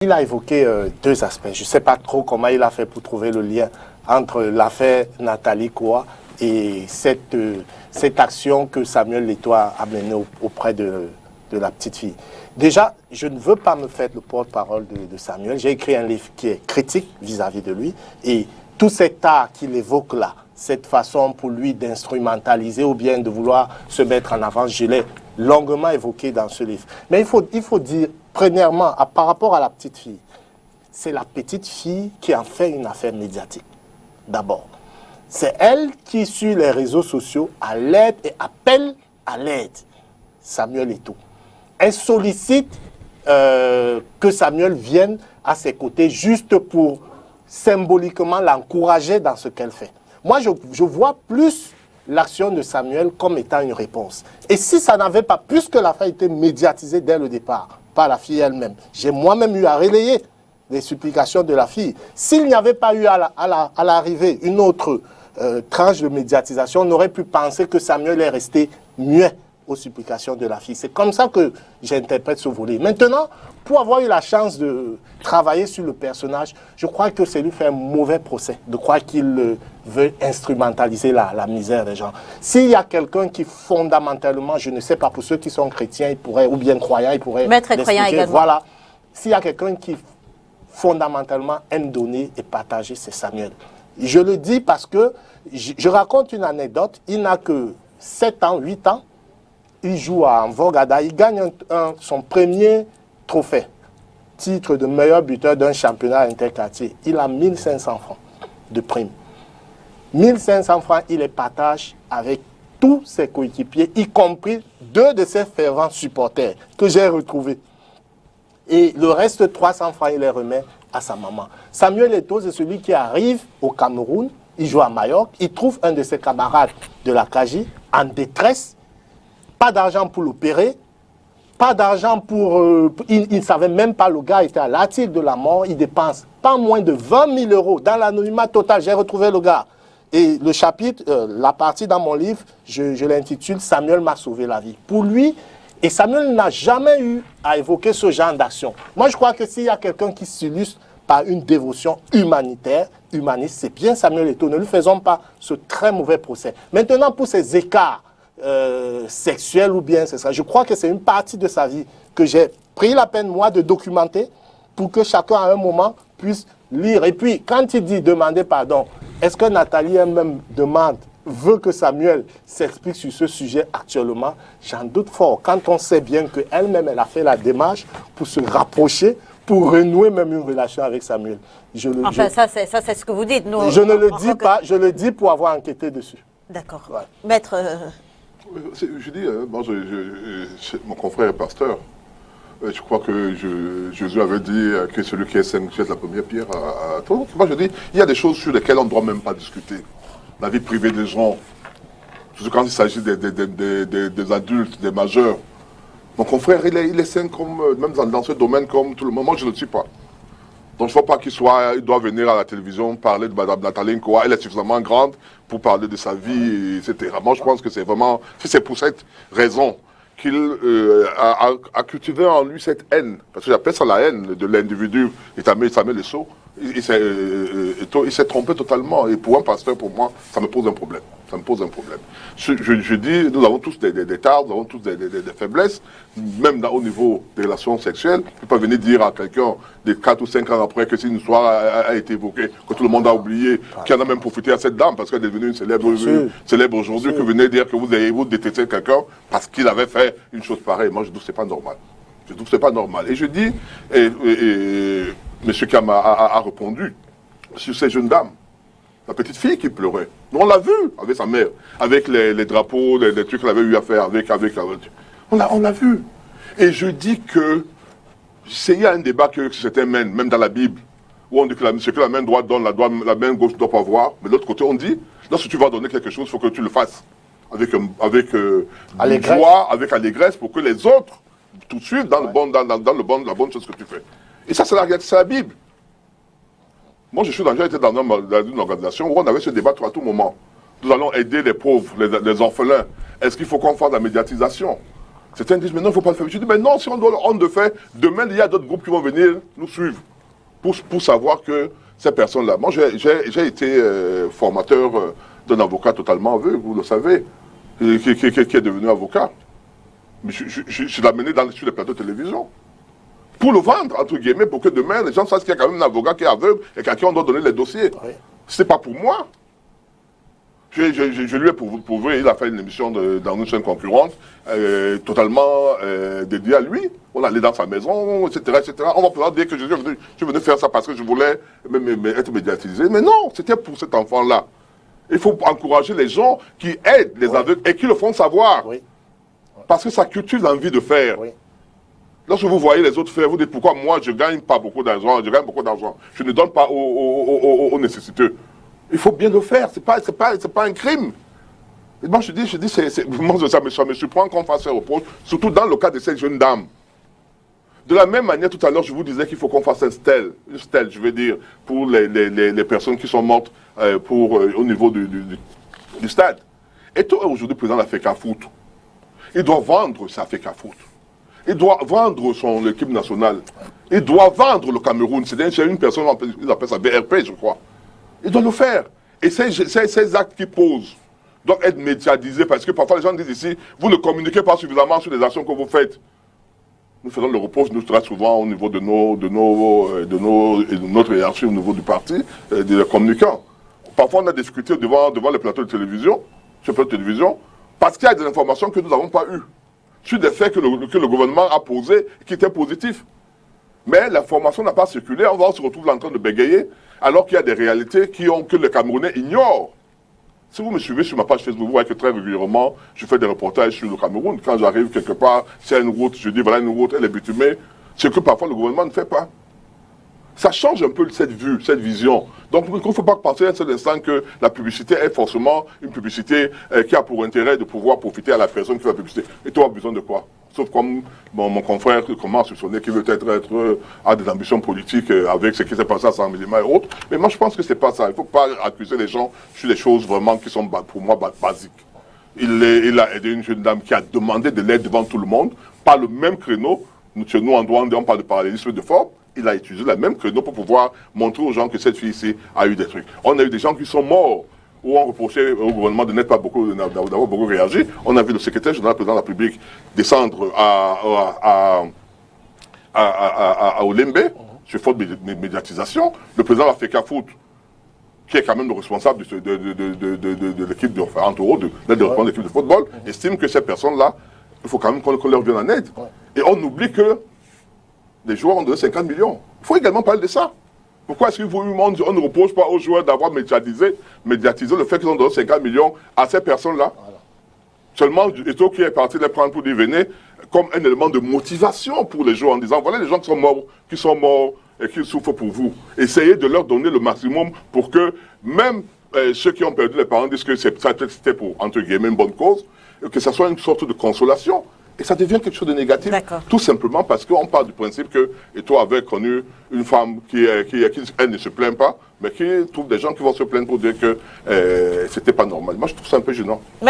Il a évoqué deux aspects. Je ne sais pas trop comment il a fait pour trouver le lien entre l'affaire Nathalie Koa et cette action que Samuel Leto a menée auprès de la petite fille. Déjà, je ne veux pas me faire le porte-parole de Samuel. J'ai écrit un livre qui est critique vis-à-vis de lui. Et tout cet art qu'il évoque là, cette façon pour lui d'instrumentaliser ou bien de vouloir se mettre en avant, je l'ai longuement évoqué dans ce livre. Mais il faut dire, premièrement, par rapport à la petite fille, c'est la petite fille qui en fait une affaire médiatique. D'abord, c'est elle qui, sur les réseaux sociaux, a l'aide et appelle à l'aide Samuel Leto. Elle sollicite que Samuel vienne à ses côtés juste pour symboliquement l'encourager dans ce qu'elle fait. Moi, je vois plus l'action de Samuel comme étant une réponse. Et si ça n'avait pas, puisque l'affaire a été médiatisée dès le départ par la fille elle-même, j'ai moi-même eu à relayer les supplications de la fille. S'il n'y avait pas eu à l'arrivée une autre tranche de médiatisation, on aurait pu penser que Samuel est resté muet aux supplications de la fille. C'est comme ça que j'interprète ce volet. Maintenant, pour avoir eu la chance de travailler sur le personnage, je crois que c'est lui faire un mauvais procès, de croire qu'il veut instrumentaliser la misère des gens. S'il y a quelqu'un qui fondamentalement, je ne sais pas, pour ceux qui sont chrétiens, ils pourraient, ou bien croyants, ils pourraient Maître croyant également. Voilà. S'il y a quelqu'un qui fondamentalement aime donner et partager, c'est Samuel. Je le dis parce que je raconte une anecdote. Il n'a que 7 ans, 8 ans. Il joue à Mvogada, il gagne son premier trophée, titre de meilleur buteur d'un championnat interquartier. Il a 1500 francs de prime. 1500 francs, il les partage avec tous ses coéquipiers, y compris 2 de ses fervents supporters que j'ai retrouvés. Et le reste, 300 francs, il les remet à sa maman. Samuel Leto, c'est celui qui arrive au Cameroun, il joue à Majorque, il trouve un de ses camarades de la KJ en détresse. Pas d'argent pour l'opérer, pas d'argent pour... il ne savait même pas, le gars était à l'article de la mort, il dépense pas moins de 20 000 euros dans l'anonymat total. J'ai retrouvé le gars. Et le chapitre, la partie dans mon livre, je l'intitule « Samuel m'a sauvé la vie ». Pour lui, et Samuel n'a jamais eu à évoquer ce genre d'action. Moi, je crois que s'il y a quelqu'un qui s'illustre par une dévotion humanitaire, humaniste, c'est bien Samuel Leto. Ne lui faisons pas ce très mauvais procès. Maintenant, pour ces écarts, sexuel ou bien c'est ça. Je crois que c'est une partie de sa vie que j'ai pris la peine, moi, de documenter pour que chacun, à un moment, puisse lire. Et puis, quand il dit demander pardon, est-ce que Nathalie elle-même veut que Samuel s'explique sur ce sujet actuellement? J'en doute fort. Quand on sait bien qu'elle-même, elle a fait la démarche pour se rapprocher, pour renouer même une relation avec Samuel. Ça, c'est ce que vous dites. Nous, je ne le dis pas, je le dis pour avoir enquêté dessus. D'accord. Ouais. Maître... Je dis, bon, mon confrère est pasteur. Je crois que Jésus avait dit que celui qui est saint jette la première pierre à tout. Moi, je dis, il y a des choses sur lesquelles on ne doit même pas discuter. La vie privée des gens, surtout quand il s'agit des adultes, des majeurs. Mon confrère, il est saint même dans ce domaine comme tout le monde. Moi, je ne le suis pas. Donc, il ne faut pas il doit venir à la télévision parler de Mme Nathalie Koa. Elle est suffisamment grande pour parler de sa vie, etc. Moi, je pense que c'est vraiment, c'est pour cette raison qu'il a cultivé en lui cette haine. Parce que j'appelle ça la haine de l'individu. Il Samuel Leto. Il s'est trompé totalement. Et pour un pasteur, pour moi, ça me pose un problème. Ça me pose un problème. Je dis, nous avons tous des tares, nous avons tous des faiblesses, même au niveau des relations sexuelles. On ne peut pas venir dire à quelqu'un de 4 ou 5 ans après que si une histoire a été évoquée, que tout le monde a oublié, qu'il en a même profité à cette dame parce qu'elle est devenue une célèbre aujourd'hui, que venez dire que vous détestez quelqu'un parce qu'il avait fait une chose pareille. Moi, je trouve que ce n'est pas normal. Je trouve que ce n'est pas normal. Et je dis, M. Kam a répondu sur ces jeunes dames. La petite fille qui pleurait. Nous, on l'a vu avec sa mère, avec les drapeaux, les trucs qu'elle avait eu à faire avec la voiture. On l'a vu. Et je dis que il y a un débat que certains mènent, même dans la Bible, où on dit que ce que la main droite donne, la main gauche ne doit pas voir. Mais de l'autre côté, on dit, lorsque tu vas donner quelque chose, il faut que tu le fasses avec joie, avec allégresse, pour que les autres te suivent dans la bonne chose que tu fais. Et ça, c'est la Bible. Moi, j'ai été dans une organisation où on avait ce débat à tout moment. Nous allons aider les pauvres, les orphelins. Est-ce qu'il faut qu'on fasse de la médiatisation? Certains disent, mais non, il ne faut pas le faire. Je dis, mais non, si on doit le faire, demain, il y a d'autres groupes qui vont venir nous suivre pour savoir que ces personnes-là. Moi, j'ai été formateur d'un avocat totalement aveugle, vous le savez, qui est devenu avocat. Mais je l'ai amené sur les plateaux de télévision. Pour le vendre, entre guillemets, pour que demain, les gens sachent qu'il y a quand même un avocat qui est aveugle et à qui on doit donner les dossiers. Oui. Ce n'est pas pour moi. Je lui ai prouvé, il a fait une émission dans une chaîne concurrente, totalement dédiée à lui. On allait dans sa maison, etc., etc. On va pouvoir dire que je venais faire ça parce que je voulais être médiatisé. Mais non, c'était pour cet enfant-là. Il faut encourager les gens qui aident les aveugles et qui le font savoir. Oui. Parce que ça cultive l'envie de faire. Oui. Lorsque vous voyez les autres faire, vous dites pourquoi moi je ne gagne pas beaucoup d'argent, je gagne beaucoup d'argent. Je ne donne pas aux nécessiteux. Il faut bien le faire, ce n'est pas un crime. Et moi je dis moi, ça me surprend qu'on fasse ces reproches, surtout dans le cas de cette jeune dame. De la même manière, tout à l'heure, je vous disais qu'il faut qu'on fasse une stèle, je veux dire, pour les personnes qui sont mortes au niveau du stade. Et toi, aujourd'hui, le président de la FECAFOOT, il doit vendre sa FECAFOOT. Il doit vendre son équipe nationale. Il doit vendre le Cameroun. C'est une personne, ils appellent ça BRP, je crois. Il doit le faire. Et ces actes qu'il pose doivent être médiatisés parce que parfois les gens disent ici, vous ne communiquez pas suffisamment sur les actions que vous faites. Nous faisons le reproche, nous, très souvent au niveau de notre hiérarchie, au niveau du parti, des communicants. Parfois on a discuté devant les plateaux de télévision, sur les plateaux de télévision, parce qu'il y a des informations que nous n'avons pas eues, sur des faits que le gouvernement a posés qui étaient positifs. Mais l'information n'a pas circulé, on se retrouve là en train de bégayer, alors qu'il y a des réalités que les Camerounais ignorent. Si vous me suivez sur ma page Facebook, vous voyez que très régulièrement, je fais des reportages sur le Cameroun. Quand j'arrive quelque part, s'il y a une route, je dis voilà une route, elle est bitumée. C'est que parfois le gouvernement ne fait pas. Ça change un peu cette vue, cette vision. Donc il ne faut pas penser à un seul instant que la publicité est forcément une publicité qui a pour intérêt de pouvoir profiter à la personne qui fait la publicité. Et toi, tu as besoin de quoi? Sauf comme mon confrère commence à soupçonner qu'il veut être à des ambitions politiques avec ce qui s'est passé à San Milima et autres. Mais moi, je pense que ce n'est pas ça. Il ne faut pas accuser les gens sur des choses vraiment qui sont, pour moi, basiques. Il a aidé une jeune dame qui a demandé de l'aide devant tout le monde, par le même créneau. Chez nous, en droit, on parle de parallélisme de forme. Il a utilisé le même créneau pour pouvoir montrer aux gens que cette fille ici a eu des trucs. On a eu des gens qui sont morts, où on reprochait au gouvernement de n'être pas d'avoir beaucoup réagi. On a vu le secrétaire général, président de la République, descendre à Olembe, sur faute de médiatisation. Le président de la FECAFOOT, qui est quand même le responsable de l'équipe de l'équipe de football, estime que ces personnes-là, il faut quand même qu'on leur vienne en aide. Et on oublie que les joueurs ont donné 50 millions. Il faut également parler de ça. Pourquoi est-ce qu'on ne reproche pas aux joueurs d'avoir médiatisé le fait qu'ils ont donné 50 millions à ces personnes-là? Voilà. Seulement, Eto'o qui est parti les prendre pour dire venez, comme un élément de motivation pour les joueurs en disant voilà les gens qui sont morts et qui souffrent pour vous. Essayez de leur donner le maximum pour que même ceux qui ont perdu les parents disent que c'était pour, entre guillemets, une bonne cause, et que ça soit une sorte de consolation. Et ça devient quelque chose de négatif, tout simplement parce qu'on part du principe que Eto'o avait connu une femme qui elle ne se plaint pas, mais qui trouve des gens qui vont se plaindre pour dire que c'était pas normal. Moi, je trouve ça un peu gênant.